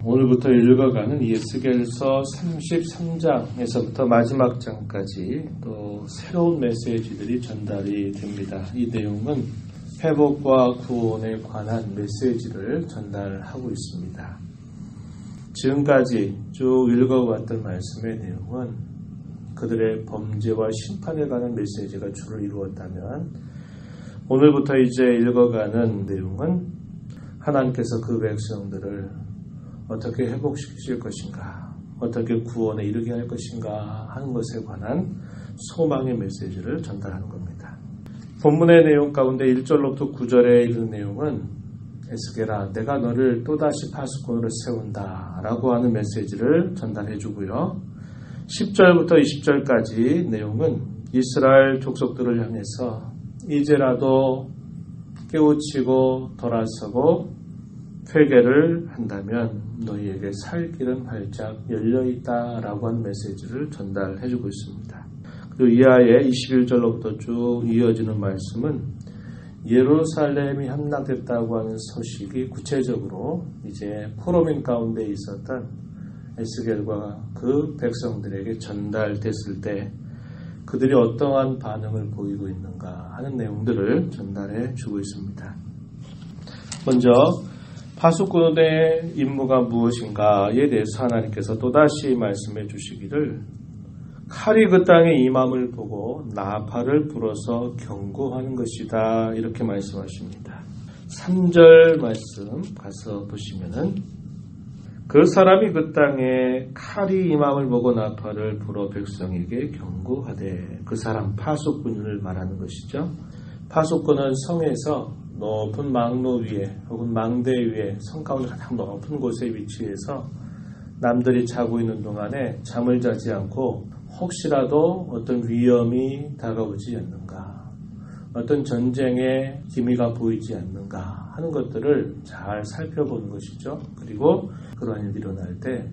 오늘부터 읽어가는 에스겔서 33장에서부터 마지막 장까지 또 새로운 메시지들이 전달이 됩니다. 이 내용은 회복과 구원에 관한 메시지를 전달하고 있습니다. 지금까지 쭉 읽어왔던 말씀의 내용은 그들의 범죄와 심판에 관한 메시지가 주로 이루었다면, 오늘부터 이제 읽어가는 내용은 하나님께서 그 백성들을 어떻게 회복시키실 것인가, 어떻게 구원에 이르게 할 것인가 하는 것에 관한 소망의 메시지를 전달하는 겁니다. 본문의 내용 가운데 1절로부터 9절에 이르는 내용은 에스겔아, 내가 너를 또다시 파수꾼으로 세운다 라고 하는 메시지를 전달해 주고요. 10절부터 20절까지 내용은 이스라엘 족속들을 향해서 이제라도 깨우치고 돌아서고 회개를 한다면 너희에게 살 길은 활짝 열려있다 라고 하는 메시지를 전달해주고 있습니다. 그리고 이하에 21절로부터 쭉 이어지는 말씀은 예루살렘이 함락됐다고 하는 소식이 구체적으로 이제 포로민 가운데 있었던 에스겔과 그 백성들에게 전달됐을 때 그들이 어떠한 반응을 보이고 있는가 하는 내용들을 전달해 주고 있습니다. 먼저 파수꾼의 임무가 무엇인가에 대해서 하나님께서 또다시 말씀해 주시기를, 칼이 그 땅에 임함을 보고 나팔을 불어서 경고하는 것이다 이렇게 말씀하십니다. 3절 말씀 가서 보시면은 그 사람이 그 땅에 칼이 임함을 보고 나팔을 불어 백성에게 경고하되, 그 사람 파수꾼을 말하는 것이죠. 파수꾼은 성에서 높은 망로 위에 혹은 망대 위에, 성 가운데 가장 높은 곳에 위치해서 남들이 자고 있는 동안에 잠을 자지 않고 혹시라도 어떤 위험이 다가오지 않는가, 어떤 전쟁의 기미가 보이지 않는가 하는 것들을 잘 살펴보는 것이죠. 그리고 그러한 일이 일어날 때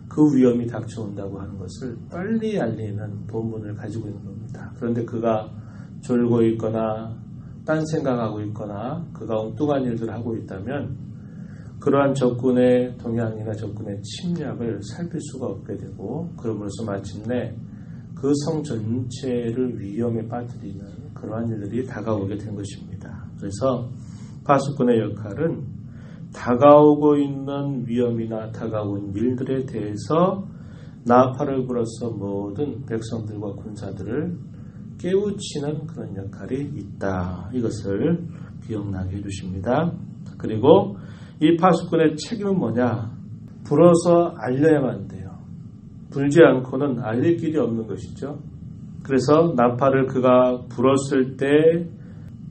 그 위험이 닥쳐온다고 하는 것을 빨리 알리는 본분을 가지고 있는 겁니다. 그런데 그가 졸고 있거나 딴 생각하고 있거나 그가 엉뚱한 일들을 하고 있다면 그러한 적군의 동향이나 적군의 침략을 살필 수가 없게 되고, 그러므로서 마침내 그 성 전체를 위험에 빠뜨리는 그러한 일들이 다가오게 된 것입니다. 그래서 파수꾼의 역할은 다가오고 있는 위험이나 다가온 일들에 대해서 나팔을 불어서 모든 백성들과 군사들을 깨우치는 그런 역할이 있다. 이것을 기억나게 해주십니다. 그리고 이 파수꾼의 책임은 뭐냐? 불어서 알려야만 돼요. 불지 않고는 알릴 길이 없는 것이죠. 그래서 나팔을 그가 불었을 때,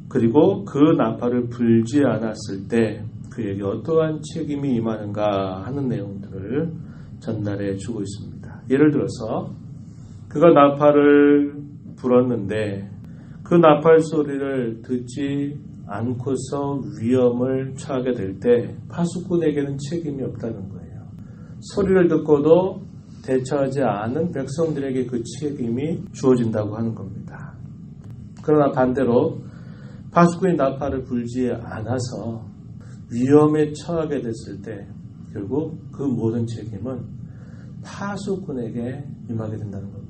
그리고 그 나팔을 불지 않았을 때 그에게 어떠한 책임이 임하는가 하는 내용들을 전달해 주고 있습니다. 예를 들어서 그가 나팔을 불었는데 그 나팔 소리를 듣지 않고서 위험을 처하게 될 때 파수꾼에게는 책임이 없다는 거예요. 소리를 듣고도 대처하지 않은 백성들에게 그 책임이 주어진다고 하는 겁니다. 그러나 반대로 파수꾼이 나팔을 불지 않아서 위험에 처하게 됐을 때 결국 그 모든 책임은 파수꾼에게 임하게 된다는 겁니다.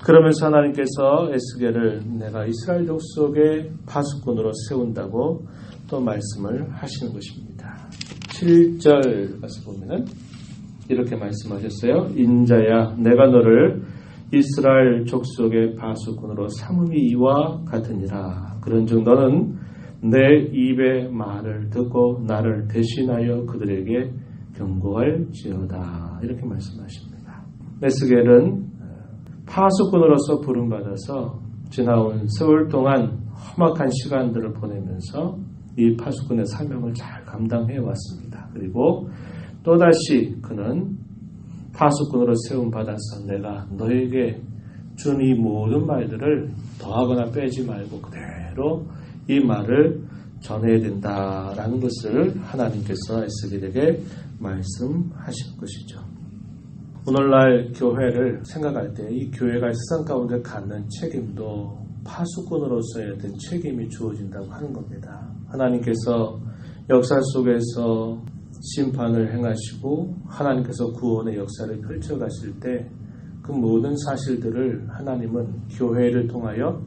그러면서 하나님께서 에스겔을 내가 이스라엘 족속의 파수꾼으로 세운다고 또 말씀을 하시는 것입니다. 7절 가서 보면은 이렇게 말씀하셨어요. 인자야, 내가 너를 이스라엘 족속의 파수꾼으로 삼음이 이와 같으니라. 그런즉 너는 내 입의 말을 듣고 나를 대신하여 그들에게 경고할지어다. 이렇게 말씀하십니다. 에스겔은 파수꾼으로서 부름받아서 지나온 세월 동안 험악한 시간들을 보내면서 이 파수꾼의 사명을 잘 감당해 왔습니다. 그리고 또다시 그는 파수꾼으로 세움받아서 내가 너에게 준 이 모든 말들을 더하거나 빼지 말고 그대로 이 말을 전해야 된다라는 것을 하나님께서 에스겔에게 말씀하신 것이죠. 오늘날 교회를 생각할 때 이 교회가 세상 가운데 갖는 책임도 파수꾼으로서의 어떤 책임이 주어진다고 하는 겁니다. 하나님께서 역사 속에서 심판을 행하시고 하나님께서 구원의 역사를 펼쳐가실 때 그 모든 사실들을 하나님은 교회를 통하여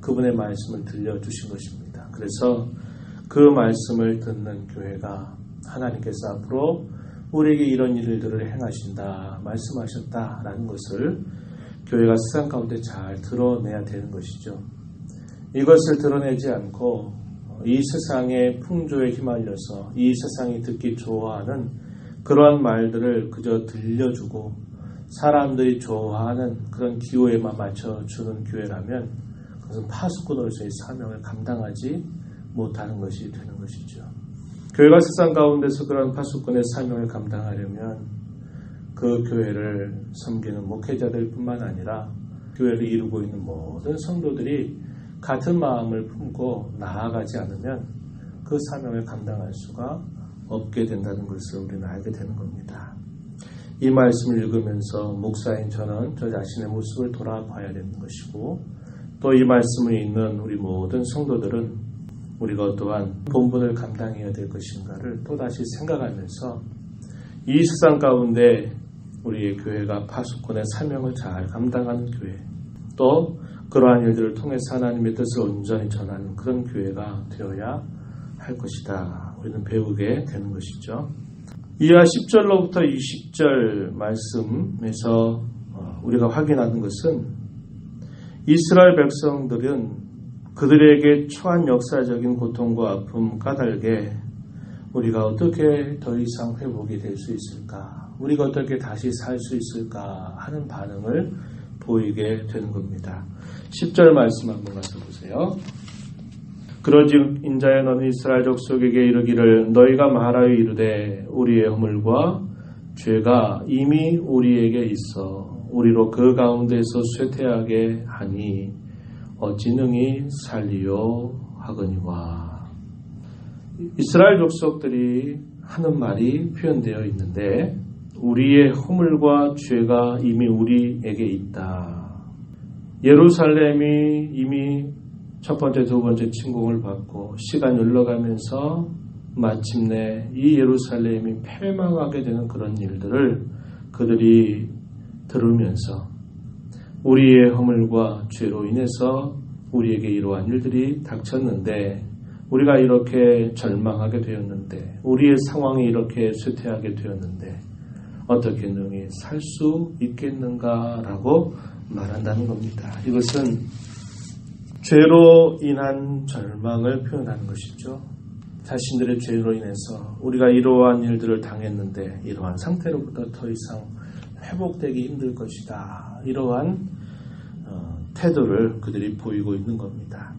그분의 말씀을 들려주신 것입니다. 그래서 그 말씀을 듣는 교회가 하나님께서 앞으로 우리에게 이런 일들을 행하신다, 말씀하셨다라는 것을 교회가 세상 가운데 잘 드러내야 되는 것이죠. 이것을 드러내지 않고 이 세상의 풍조에 휘말려서 이 세상이 듣기 좋아하는 그러한 말들을 그저 들려주고 사람들이 좋아하는 그런 기호에만 맞춰주는 교회라면 그것은 파수꾼으로서의 사명을 감당하지 못하는 것이 되는 것이죠. 교회가 세상 가운데서 그런 파수꾼의 사명을 감당하려면 그 교회를 섬기는 목회자들 뿐만 아니라 교회를 이루고 있는 모든 성도들이 같은 마음을 품고 나아가지 않으면 그 사명을 감당할 수가 없게 된다는 것을 우리는 알게 되는 겁니다. 이 말씀을 읽으면서 목사인 저는 저 자신의 모습을 돌아봐야 되는 것이고 또 이 말씀을 읽는 우리 모든 성도들은 우리가 어떠한 본분을 감당해야 될 것인가를 또다시 생각하면서 이 세상 가운데 우리의 교회가 파수꾼의 사명을 잘 감당하는 교회, 또 그러한 일들을 통해서 하나님의 뜻을 온전히 전하는 그런 교회가 되어야 할 것이다. 우리는 배우게 되는 것이죠. 이하 10절로부터 20절 말씀에서 우리가 확인하는 것은 이스라엘 백성들은 그들에게 처한 역사적인 고통과 아픔, 까닭에 우리가 어떻게 더 이상 회복이 될 수 있을까? 우리가 어떻게 다시 살 수 있을까? 하는 반응을 보이게 되는 겁니다. 10절 말씀 한번 가서 보세요. 그러즉 인자여 너는 이스라엘 족속에게 이르기를 너희가 말하여 이르되 우리의 허물과 죄가 이미 우리에게 있어 우리로 그 가운데서 쇠퇴하게 하니 어찌 능히 살리요 하거니와. 이스라엘 족속들이 하는 말이 표현되어 있는데 우리의 허물과 죄가 이미 우리에게 있다. 예루살렘이 이미 첫 번째, 두 번째 침공을 받고 시간이 흘러가면서 마침내 이 예루살렘이 패망하게 되는 그런 일들을 그들이 들으면서 우리의 허물과 죄로 인해서 우리에게 이러한 일들이 닥쳤는데 우리가 이렇게 절망하게 되었는데 우리의 상황이 이렇게 쇠퇴하게 되었는데 어떻게 능히 살 수 있겠는가라고 말한다는 겁니다. 이것은 죄로 인한 절망을 표현하는 것이죠. 자신들의 죄로 인해서 우리가 이러한 일들을 당했는데 이러한 상태로부터 더 이상 회복되기 힘들 것이다. 이러한 태도를 그들이 보이고 있는 겁니다.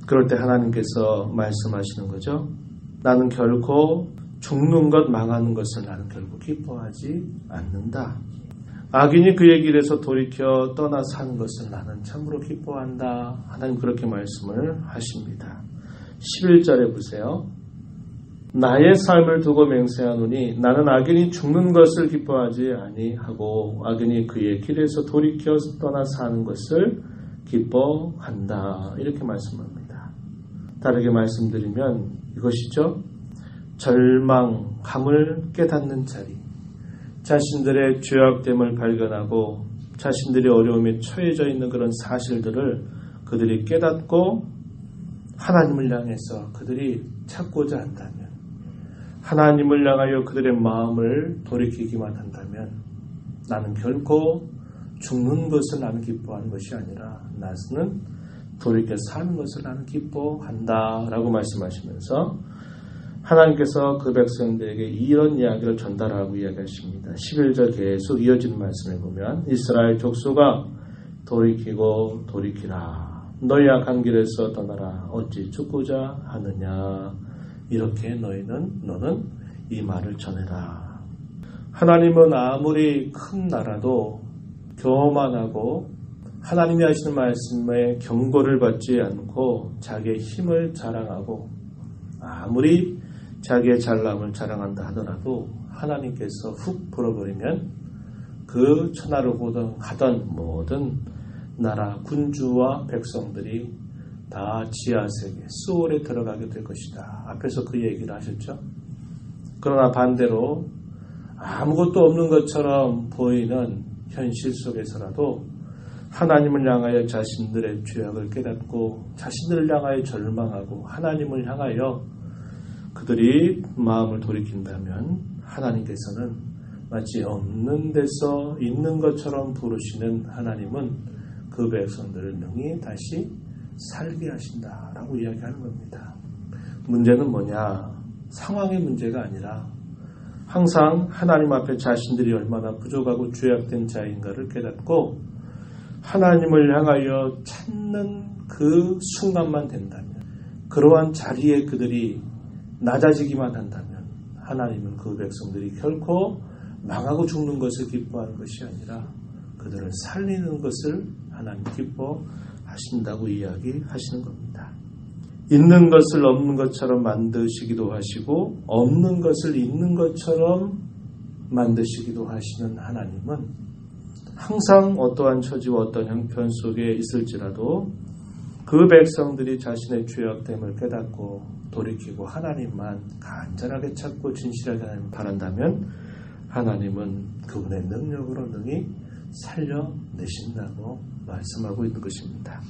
그럴 때 하나님께서 말씀하시는 거죠. 나는 결코 죽는 것, 망하는 것을 나는 결코 기뻐하지 않는다. 악인이 그의 길에서 돌이켜 떠나 사는 것을 나는 참으로 기뻐한다. 하나님 그렇게 말씀을 하십니다. 11절에 보세요. 나의 삶을 두고 맹세하노니 나는 악인이 죽는 것을 기뻐하지 아니하고 악인이 그의 길에서 돌이켜 떠나 사는 것을 기뻐한다. 이렇게 말씀합니다. 다르게 말씀드리면 이것이죠. 절망함을 깨닫는 자리. 자신들의 죄악됨을 발견하고 자신들의 어려움에 처해져 있는 그런 사실들을 그들이 깨닫고 하나님을 향해서 그들이 찾고자 한다면, 하나님을 향하여 그들의 마음을 돌이키기만 한다면 나는 결코 죽는 것을 나는 기뻐하는 것이 아니라 나는 돌이켜 사는 것을 나는 기뻐한다 라고 말씀하시면서 하나님께서 그 백성들에게 이런 이야기를 전달하고 이야기하십니다. 11절 계속 이어지는 말씀을 보면 이스라엘 족속아 돌이키고 돌이키라. 너희 악한 길에서 떠나라. 어찌 죽고자 하느냐. 이렇게 너는 이 말을 전해라. 하나님은 아무리 큰 나라도 교만하고 하나님이 하시는 말씀에 경고를 받지 않고 자기의 힘을 자랑하고 아무리 자기의 잘남을 자랑한다 하더라도 하나님께서 훅 불어버리면 그 천하를 호등하던 모든 나라 군주와 백성들이 다 지하세계 스올에 들어가게 될 것이다. 앞에서 그 얘기를 하셨죠. 그러나 반대로 아무것도 없는 것처럼 보이는 현실 속에서라도 하나님을 향하여 자신들의 죄악을 깨닫고 자신들을 향하여 절망하고 하나님을 향하여 그들이 마음을 돌이킨다면 하나님께서는 마치 없는 데서 있는 것처럼 부르시는 하나님은 그 백성들을 능히 다시 살게 하신다라고 이야기하는 겁니다. 문제는 뭐냐? 상황의 문제가 아니라 항상 하나님 앞에 자신들이 얼마나 부족하고 죄악된 자인가를 깨닫고 하나님을 향하여 찾는 그 순간만 된다면, 그러한 자리에 그들이 낮아지기만 한다면 하나님은 그 백성들이 결코 망하고 죽는 것을 기뻐하는 것이 아니라 그들을 살리는 것을 하나님 기뻐하신다고 이야기하시는 겁니다. 있는 것을 없는 것처럼 만드시기도 하시고 없는 것을 있는 것처럼 만드시기도 하시는 하나님은 항상 어떠한 처지와 어떤 형편 속에 있을지라도 그 백성들이 자신의 죄악됨을 깨닫고 돌이키고 하나님만 간절하게 찾고 진실하게 하나님을 바란다면 하나님은 그분의 능력으로 능히 살려내신다고 말씀하고 있는 것입니다.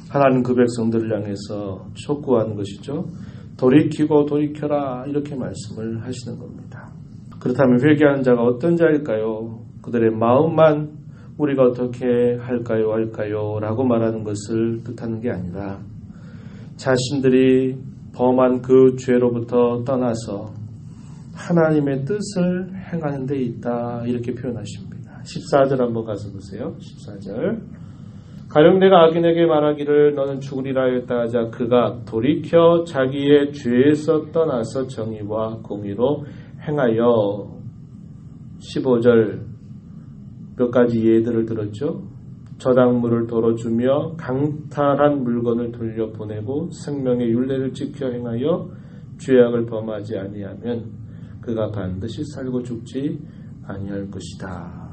하나님 그 백성들을 향해서 촉구하는 것이죠. 돌이키고 돌이켜라 이렇게 말씀을 하시는 겁니다. 그렇다면 회개하는 자가 어떤 자일까요? 그들의 마음만 우리가 어떻게 할까요? 라고 말하는 것을 뜻하는 게 아니라 자신들이 범한 그 죄로부터 떠나서 하나님의 뜻을 행하는 데 있다 이렇게 표현하십니다. 14절 한번 가서 보세요. 14절 가령 내가 악인에게 말하기를 너는 죽으리라 하였다 하자 그가 돌이켜 자기의 죄에서 떠나서 정의와 공의로 행하여 15절 몇 가지 예들을 들었죠. 저당물을 덜어주며 강탈한 물건을 돌려보내고 생명의 율례를 지켜 행하여 죄악을 범하지 아니하면 그가 반드시 살고 죽지 아니할 것이다.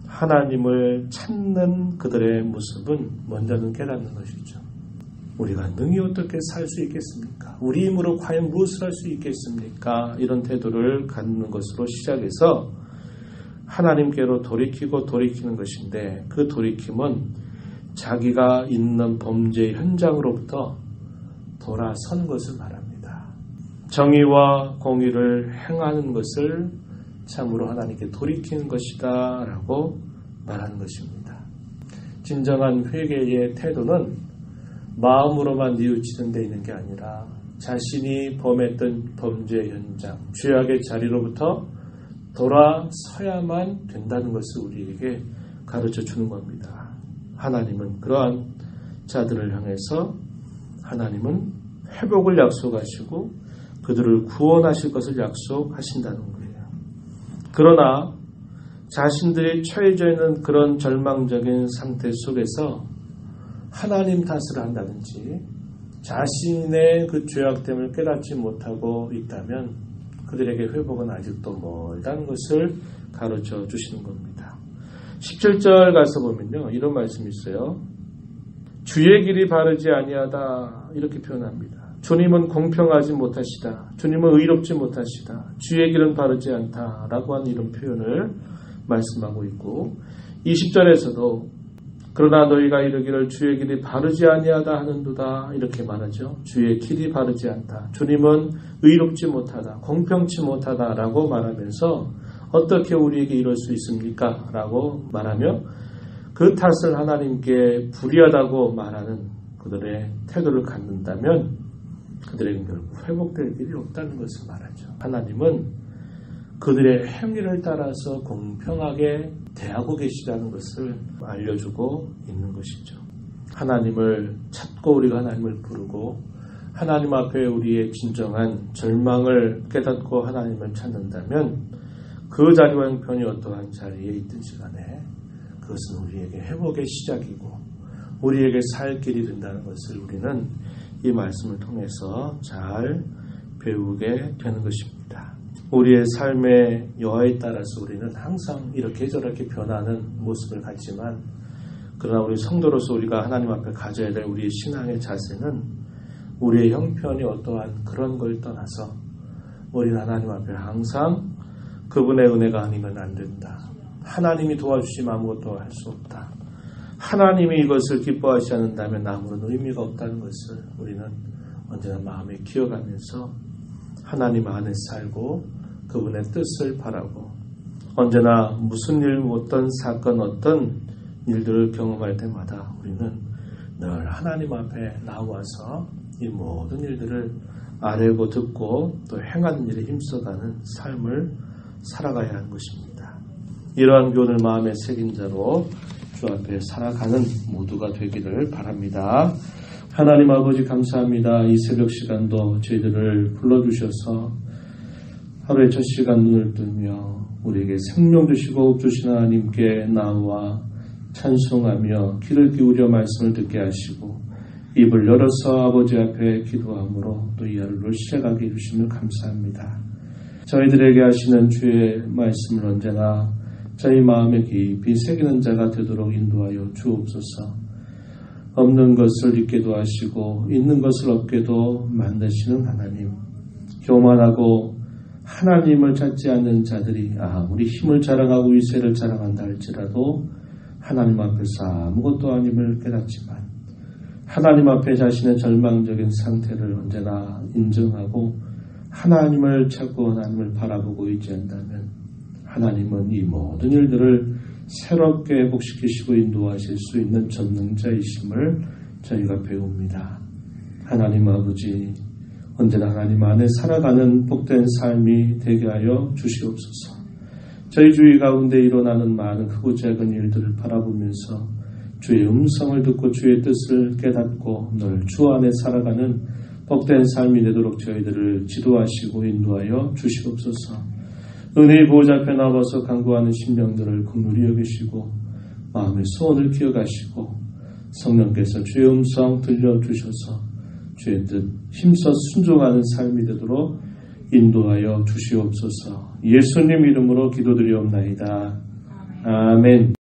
하나님을 찾는 그들의 모습은 먼저는 깨닫는 것이죠. 우리가 능히 어떻게 살 수 있겠습니까? 우리 힘으로 과연 무엇을 할 수 있겠습니까? 이런 태도를 갖는 것으로 시작해서 하나님께로 돌이키고 돌이키는 것인데 그 돌이킴은 자기가 있는 범죄의 현장으로부터 돌아서는 것을 말합니다. 정의와 공의를 행하는 것을 참으로 하나님께 돌이키는 것이다 라고 말하는 것입니다. 진정한 회개의 태도는 마음으로만 뉘우치는 데 있는 게 아니라 자신이 범했던 범죄 현장, 죄악의 자리로부터 돌아서야만 된다는 것을 우리에게 가르쳐 주는 겁니다. 하나님은 그러한 자들을 향해서 하나님은 회복을 약속하시고 그들을 구원하실 것을 약속하신다는 거예요. 그러나 자신들이 처해져 있는 그런 절망적인 상태 속에서 하나님 탓을 한다든지 자신의 그 죄악됨을 깨닫지 못하고 있다면 그들에게 회복은 아직도 멀다는 것을 가르쳐 주시는 겁니다. 17절 가서 보면요. 이런 말씀이 있어요. 주의 길이 바르지 아니하다 이렇게 표현합니다. 주님은 공평하지 못하시다. 주님은 의롭지 못하시다. 주의 길은 바르지 않다라고 하는 이런 표현을 말씀하고 있고 20절에서도 그러나 너희가 이르기를 주의 길이 바르지 아니하다 하는도다 이렇게 말하죠. 주의 길이 바르지 않다. 주님은 의롭지 못하다. 공평치 못하다라고 말하면서 어떻게 우리에게 이럴 수 있습니까? 라고 말하며 그 탓을 하나님께 불의하다고 말하는 그들의 태도를 갖는다면 그들에게 결국 회복될 길이 없다는 것을 말하죠. 하나님은 그들의 행위를 따라서 공평하게 대하고 계시다는 것을 알려주고 있는 것이죠. 하나님을 찾고 우리가 하나님을 부르고 하나님 앞에 우리의 진정한 절망을 깨닫고 하나님을 찾는다면 그 자리와 형편이 어떠한 자리에 있든지 간에 그것은 우리에게 회복의 시작이고 우리에게 살 길이 된다는 것을 우리는 이 말씀을 통해서 잘 배우게 되는 것입니다. 우리의 삶의 여하에 따라서 우리는 항상 이렇게 저렇게 변하는 모습을 갖지만 그러나 우리 성도로서 우리가 하나님 앞에 가져야 될 우리의 신앙의 자세는 우리의 형편이 어떠한 그런 걸 떠나서 우리는 하나님 앞에 항상 그분의 은혜가 아니면 안 된다. 하나님이 도와주시면 아무것도 할 수 없다. 하나님이 이것을 기뻐하지 않는다면 아무런 의미가 없다는 것을 우리는 언제나 마음에 기억하면서 하나님 안에 살고 그분의 뜻을 바라고 언제나 무슨 일, 어떤 사건, 어떤 일들을 경험할 때마다 우리는 늘 하나님 앞에 나와서 이 모든 일들을 아뢰고 듣고 또 행하는 일에 힘써가는 삶을 살아가야 하는 것입니다. 이러한 교훈을 마음에 새긴 자로 주 앞에 살아가는 모두가 되기를 바랍니다. 하나님 아버지 감사합니다. 이 새벽 시간도 저희들을 불러주셔서 하루의 첫 시간 눈을 뜨며 우리에게 생명 주시고 복 주신 하나님께 나와 찬송하며 귀를 기울여 말씀을 듣게 하시고 입을 열어서 아버지 앞에 기도함으로 또 이 하루를 시작하게 해주심을 감사합니다. 저희들에게 하시는 주의 말씀을 언제나 저희 마음에 깊이 새기는 자가 되도록 인도하여 주옵소서. 없는 것을 있게도 하시고 있는 것을 없게도 만드시는 하나님, 교만하고 하나님을 찾지 않는 자들이 아무리 힘을 자랑하고 위세를 자랑한다 할지라도 하나님 앞에서 아무것도 아님을 깨닫지만 하나님 앞에 자신의 절망적인 상태를 언제나 인정하고 하나님을 찾고 하나님을 바라보고 의지한다면 하나님은 이 모든 일들을 새롭게 회복시키시고 인도하실 수 있는 전능자이심을 저희가 배웁니다. 하나님 아버지, 언제나 하나님 안에 살아가는 복된 삶이 되게 하여 주시옵소서. 저희 주위 가운데 일어나는 많은 크고 작은 일들을 바라보면서 주의 음성을 듣고 주의 뜻을 깨닫고 늘 주 안에 살아가는 복된 삶이 되도록 저희들을 지도하시고 인도하여 주시옵소서. 은혜의 보호자 앞에 나와서 간구하는 심령들을 긍휼히 여기시고 마음의 소원을 기억하시고 성령께서 주의 음성 들려주셔서 주의 뜻 힘써 순종하는 삶이 되도록 인도하여 주시옵소서. 예수님 이름으로 기도드리옵나이다. 아멘.